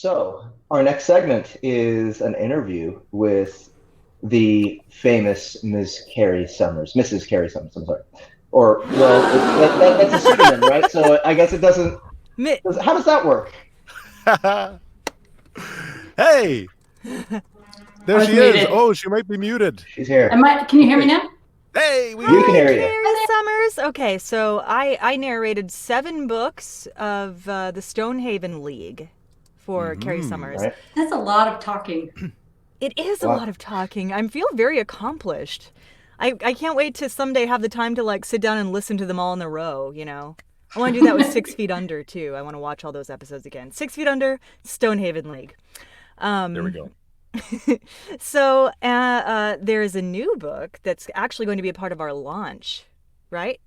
So, our next segment is an interview with the famous Mrs. Carrie Summers, I'm sorry. Or, well, that's a pseudonym, right? So I guess it doesn't. Mi- How does that work? Hey, I there was she is. muted. Oh, she might be muted. She's here. Can you hear me now? Hey, we We can Hi, hear you. Carrie Summers. Okay, so I narrated 7 books of the Stonehaven League for Carrie Summers. Right? That's a lot of talking. It is a Wow. lot of talking. I feel very accomplished. I can't wait to someday have the time to like sit down and listen to them all in a row, you know. I want to do that with 6 Feet Under too. I want to watch all those episodes again. 6 Feet Under, Stonehaven League. There we go. So there is a new book that's actually going to be a part of our launch, right?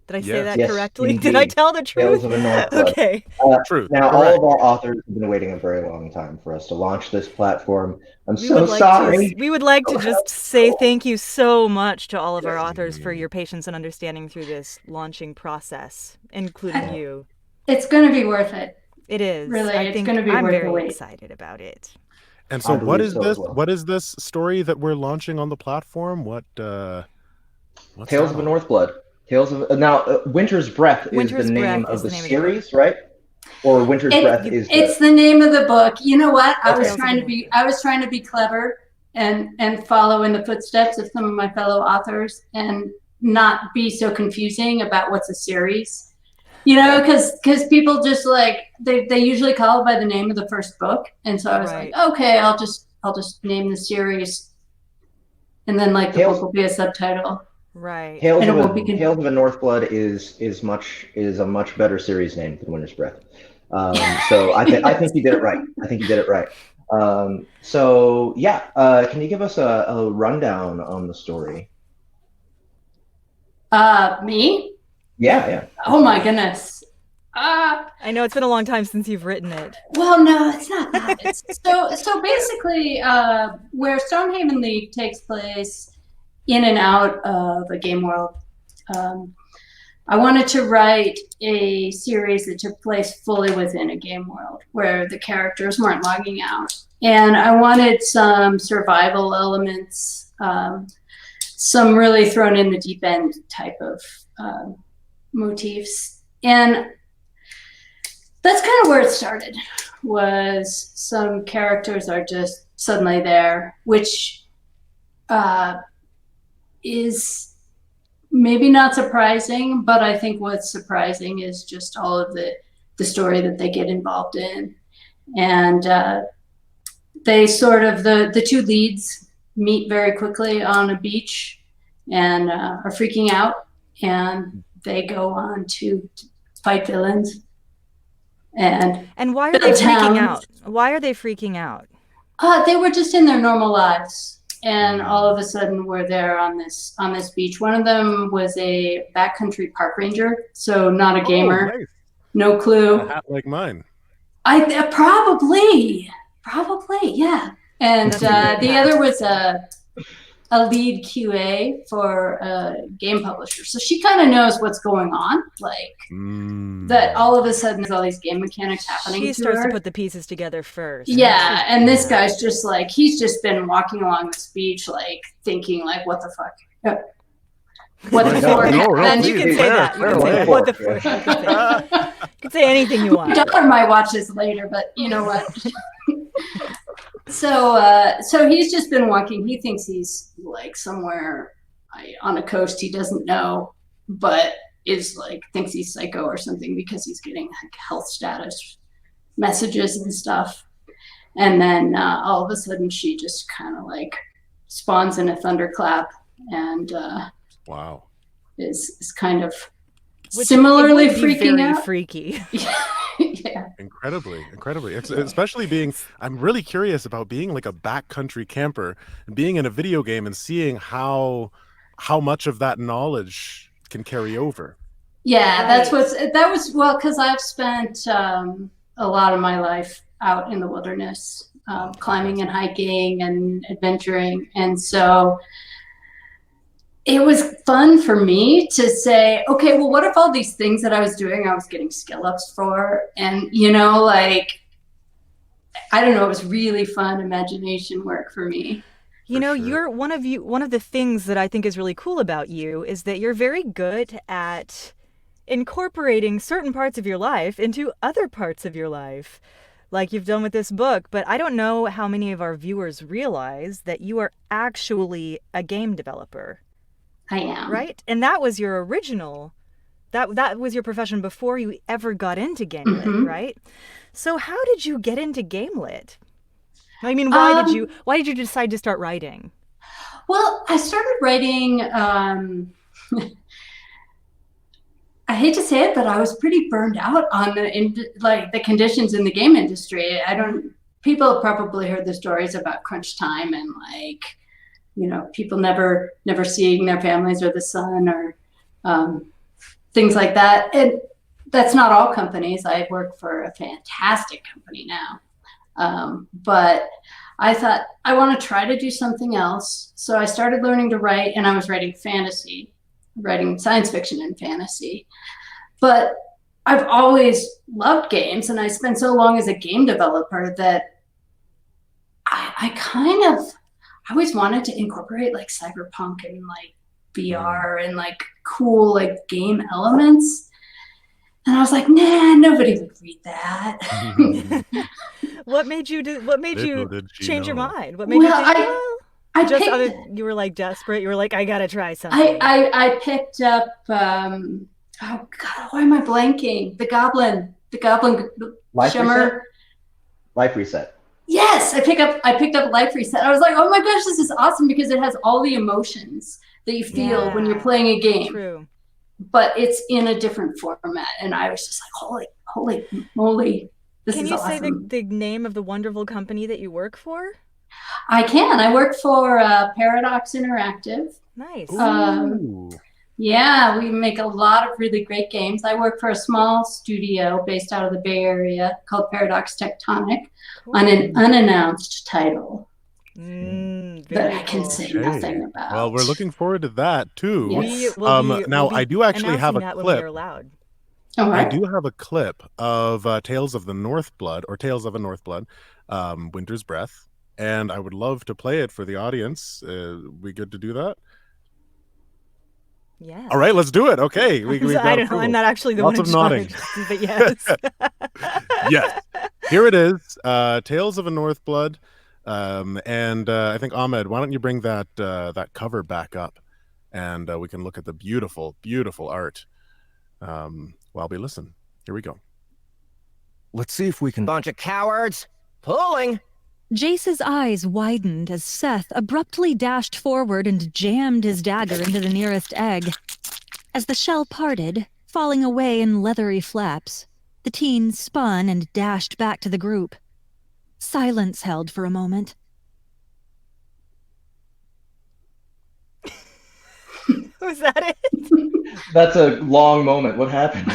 Did I say Yes. that Yes, correctly? indeed. Did I tell the Tales truth? of a Northblood. Okay. True. Now, Correct. all of our authors have been waiting a very long time for us to launch this platform. I'm We so would like sorry. to we would like to just say thank you so much to all of our authors for your patience and understanding through this launching process, including you. It's going to be worth it. It is. Really, I it's think gonna be I'm worth the very wait. excited about it. And I so, what believe is so as this? well. What is this story that we're launching on the platform? What's Tales that of a all? Northblood. Tales of now. Winter's Breath is Winter's the name Breath of is the the name of the book. series, right? Or Winter's Breath is It's the name of the book. You know what? I was Tales of trying a to be clever and follow in the footsteps of some of my fellow authors and not be so confusing about what's a series. You know, because people just like they usually call it by the name of the first book, and so I was Right. like, okay, I'll just name the series, and then like the Tales- book will be a subtitle. Right. Tales And of it won't a be Tales of a Northblood is a much better series name than Winter's Breath. So I think you did it right. I think you did it right. So yeah, can you give us a rundown on the story? Me? Yeah. Oh my goodness. I know it's been a long time since you've written it. Well, no, it's not that. It's so basically, where Stonehaven League takes place in and out of a game world. I wanted to write a series that took place fully within a game world where the characters weren't logging out. And I wanted some survival elements, some really thrown in the deep end type of motifs. And that's kind of where it started, was some characters are just suddenly there, which is maybe not surprising, but I think what's surprising is just all of the story that they get involved in. And they sort of, the two leads meet very quickly on a beach and are freaking out, and they go on to fight villains. And why are they freaking out? Why are they freaking out? They were just in their normal lives, and all of a sudden we're there on this beach. One of them was a backcountry park ranger, so not a gamer, Oh, nice. no clue. A hat like mine. I probably, yeah. And That's a great the hat. other was a lead QA for a game publisher, so she kind of knows what's going on, like that. All of a sudden, there's all these game mechanics happening. She to starts her. to put the pieces together first. Yeah, and this guy's just like, he's just been walking along this beach, like thinking, like, what the fuck? What the No, fuck? no, And You please, can say fair, that. You fair can say away. that. What the fuck? You can say anything you my want. daughter might watch this later, but you know what? So he's just been walking. He thinks he's like somewhere on a coast he doesn't know, but is like thinks he's psycho or something because he's getting like health status messages and stuff. And then all of a sudden she just kind of like spawns in a thunderclap and Wow. is kind of Which similarly it would be freaking very out. freaky. Yeah. Incredibly. Especially being, I'm really curious about being like a backcountry camper, being in a video game and seeing how much of that knowledge can carry over. Yeah, Right. that was well, because I've spent a lot of my life out in the wilderness, climbing and hiking and adventuring, and so it was fun for me to say, okay, well, what if all these things that I was doing, I was getting skill ups for, and you know, like I don't know, it was really fun imagination work for me. You know, sure. you're one of the things that I think is really cool about you is that you're very good at incorporating certain parts of your life into other parts of your life, like you've done with this book. But I don't know how many of our viewers realize that you are actually a game developer, I am. right? And that was your original, that was your profession before you ever got into game lit, right? So how did you get into game lit? I mean, why did you decide to start writing? Well, I started writing. I hate to say it, but I was pretty burned out on the conditions in the game industry. People have probably heard the stories about crunch time and people never seeing their families or the sun or things like that. And that's not all companies. I work for a fantastic company now. But I thought I want to try to do something else. So I started learning to write, and I was writing science fiction and fantasy. But I've always loved games, and I spent so long as a game developer that I always wanted to incorporate like cyberpunk and like VR and like cool like game elements. And I was like, nah, nobody would read that. What made you change your mind? What made Well, you think, you were like desperate. You were like, I gotta try something. I picked up oh god, why am I blanking? The goblin shimmer. Life Reset. Yes, I picked up Life Reset. I was like, oh my gosh, this is awesome because it has all the emotions that you feel when you're playing a game. True. But it's in a different format, and I was just like, holy moly, this is awesome. Can you say the name of the wonderful company that you work for? I can. I work for Paradox Interactive. Nice. Yeah, we make a lot of really great games. I work for a small studio based out of the Bay Area called Paradox Tectonic on an unannounced title that I can say nothing about. Well, we're looking forward to that too. Yes. Now I do actually have a clip. All right. I do have a clip of Tales of the Northblood, or Tales of a Northblood, Winter's Breath, and I would love to play it for the audience. We good to do that? Yeah. All right, let's do it. Okay. I don't know. I'm not actually the one in charge, but yes. Yes. Here it is. Tales of a Northblood. And I think Ahmed, why don't you bring that cover back up, and we can look at the beautiful, beautiful art while we listen. Here we go. Let's see if we can. Bunch of cowards. Pulling. Jace's eyes widened as Seth abruptly dashed forward and jammed his dagger into the nearest egg. As the shell parted, falling away in leathery flaps, the teen spun and dashed back to the group. Silence held for a moment. Was that it? That's a long moment. What happened?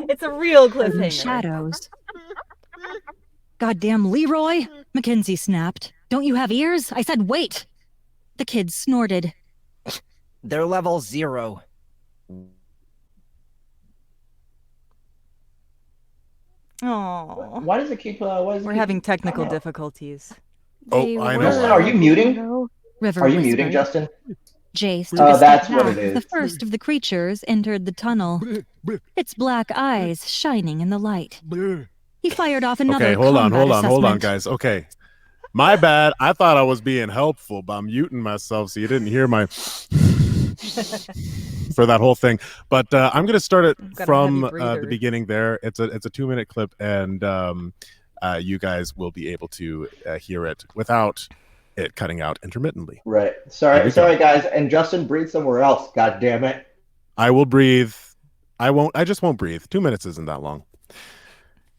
It's a real cliffhanger. Shadows. Goddamn Leroy! Mackenzie snapped. Don't you have ears? I said wait! The kid snorted. They're level 0. Aww. Why does it keep? We're having technical difficulties. I know. Are you muting? River Are you whispered. muting, Justin? Jace took Oh, a step that's what back it is. as the first of the creatures entered the tunnel, its black eyes shining in the light. He fired off another Okay, hold on, assessment. guys. Okay. My bad. I thought I was being helpful by muting myself so you didn't hear my for that whole thing. But I'm going to start it from the beginning there. It's a 2-minute clip, and you guys will be able to hear it without it cutting out intermittently. Right. Sorry, guys. And Justin, breathe somewhere else. God damn it. I will breathe. I just won't breathe. 2 minutes isn't that long.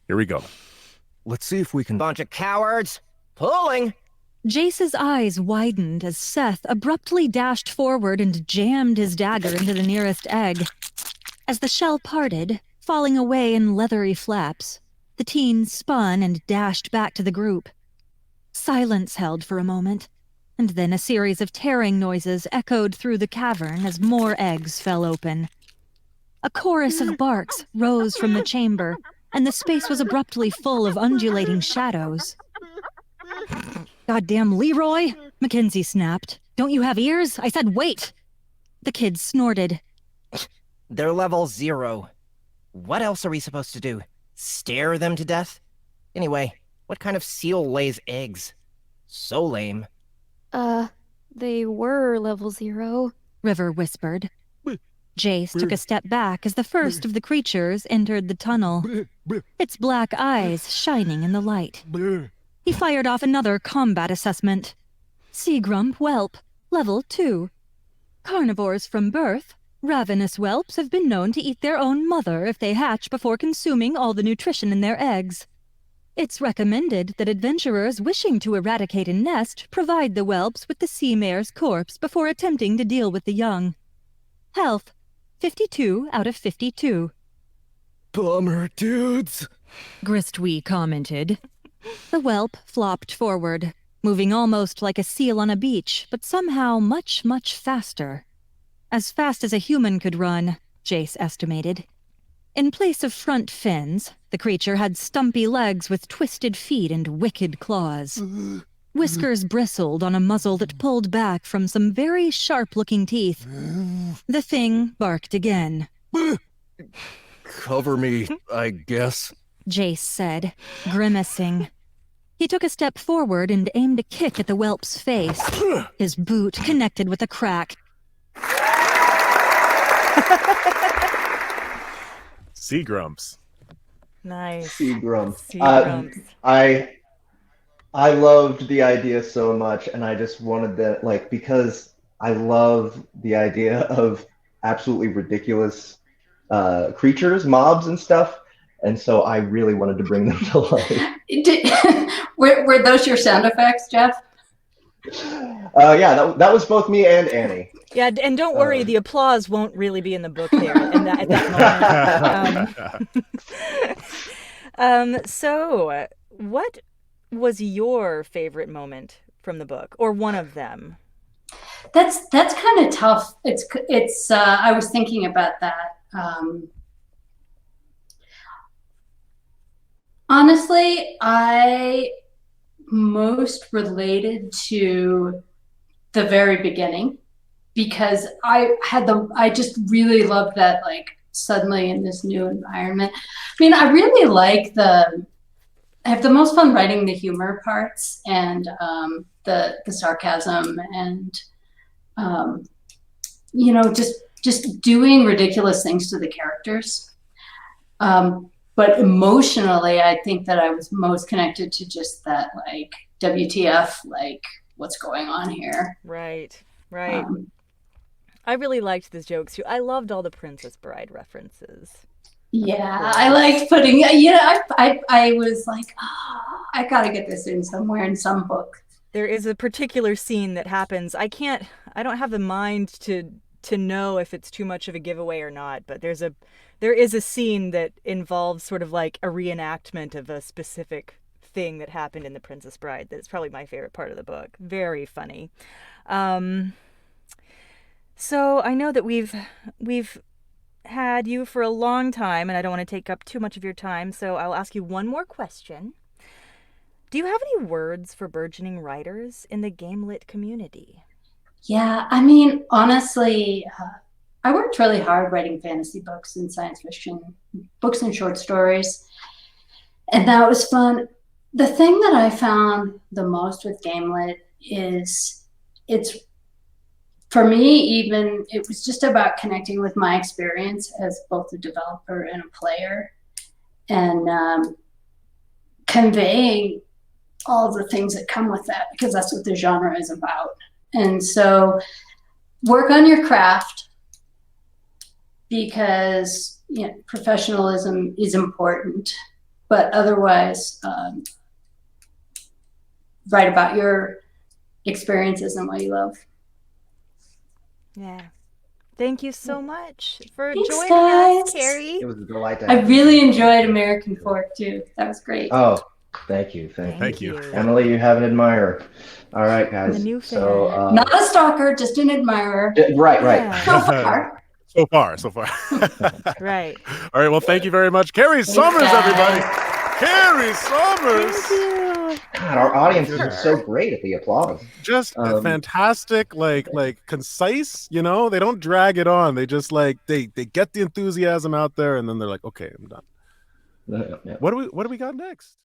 Here we go. Let's see if we can. Bunch of cowards. Pulling. Jace's eyes widened as Seth abruptly dashed forward and jammed his dagger into the nearest egg. As the shell parted, falling away in leathery flaps, the teen spun and dashed back to the group. Silence held for a moment, and then a series of tearing noises echoed through the cavern as more eggs fell open. A chorus of barks rose from the chamber, and the space was abruptly full of undulating shadows. "Goddamn Leroy!" Mackenzie snapped. "Don't you have ears? I said wait!" The kid snorted. They're level 0. What else are we supposed to do? Stare them to death? Anyway, what kind of seal lays eggs? So lame. They were level 0. River whispered. Jace took a step back as the first of the creatures entered the tunnel, its black eyes shining in the light. He fired off another combat assessment. Seagrump whelp, level 2. Carnivores from birth, ravenous whelps have been known to eat their own mother if they hatch before consuming all the nutrition in their eggs. It's recommended that adventurers wishing to eradicate a nest provide the whelps with the sea mare's corpse before attempting to deal with the young. Health, 52 out of 52. Bummer, dudes. Gristwee commented. The whelp flopped forward, moving almost like a seal on a beach, but somehow much, much faster. As fast as a human could run, Jace estimated. In place of front fins, the creature had stumpy legs with twisted feet and wicked claws. Whiskers bristled on a muzzle that pulled back from some very sharp-looking teeth. The thing barked again. Cover me, I guess. Jace said, grimacing. He took a step forward and aimed a kick at the whelp's face. His boot connected with a crack. Sea grumps. Nice. Seagrump. Seagrumps. I loved the idea so much, and I just wanted that, like, because I love the idea of absolutely ridiculous creatures, mobs, and stuff, and so I really wanted to bring them to life. Were those your sound effects, Jeff? Yeah, that was both me and Annie. Yeah, and don't worry, the applause won't really be in the book there at that moment. So, what was your favorite moment from the book, or one of them? That's kind of tough. It's. I was thinking about that. Honestly, I most related to the very beginning, because I just really loved that, like, suddenly in this new environment. I mean, I really like I have the most fun writing the humor parts and the sarcasm and just doing ridiculous things to the characters. But emotionally, I think that I was most connected to just that, like, WTF, like, what's going on here? Right. I really liked the jokes too. I loved all the Princess Bride references. Yeah, I liked putting, I was like, I gotta get this in somewhere in some book. There is a particular scene that happens. I don't have the mind to know if it's too much of a giveaway or not, but there is a scene that involves sort of like a reenactment of a specific thing that happened in The Princess Bride. That's probably my favorite part of the book. Very funny. So I know that we've had you for a long time, and I don't want to take up too much of your time, so I'll ask you one more question. Do you have any words for burgeoning writers in the game-lit community? Yeah, I mean, honestly, I worked really hard writing fantasy books and science fiction books and short stories, and that was fun. The thing that I found the most with Gamelit is for me, even, it was just about connecting with my experience as both a developer and a player, and conveying all of the things that come with that, because that's what the genre is about. And so work on your craft, because professionalism is important, but otherwise write about your experiences and what you love. Yeah. Thank you so much for Thanks, joining guys. us, Carrie. It was a delight to I have you. really enjoyed American Fork too. That was great. Oh, thank you. Thank you. Emily, you have an admirer. All right, guys. The new So, Not a stalker, just an admirer. right. Yeah. So far. So far, so far. Right. All right. Well, thank you very much, Carrie Summers, everybody. Carrie Summers. Thank you. God, our audience is just so great at the applause. Just fantastic, like concise. You know, they don't drag it on. They just like they get the enthusiasm out there, and then they're like, okay, I'm done. Yeah. What do we got next?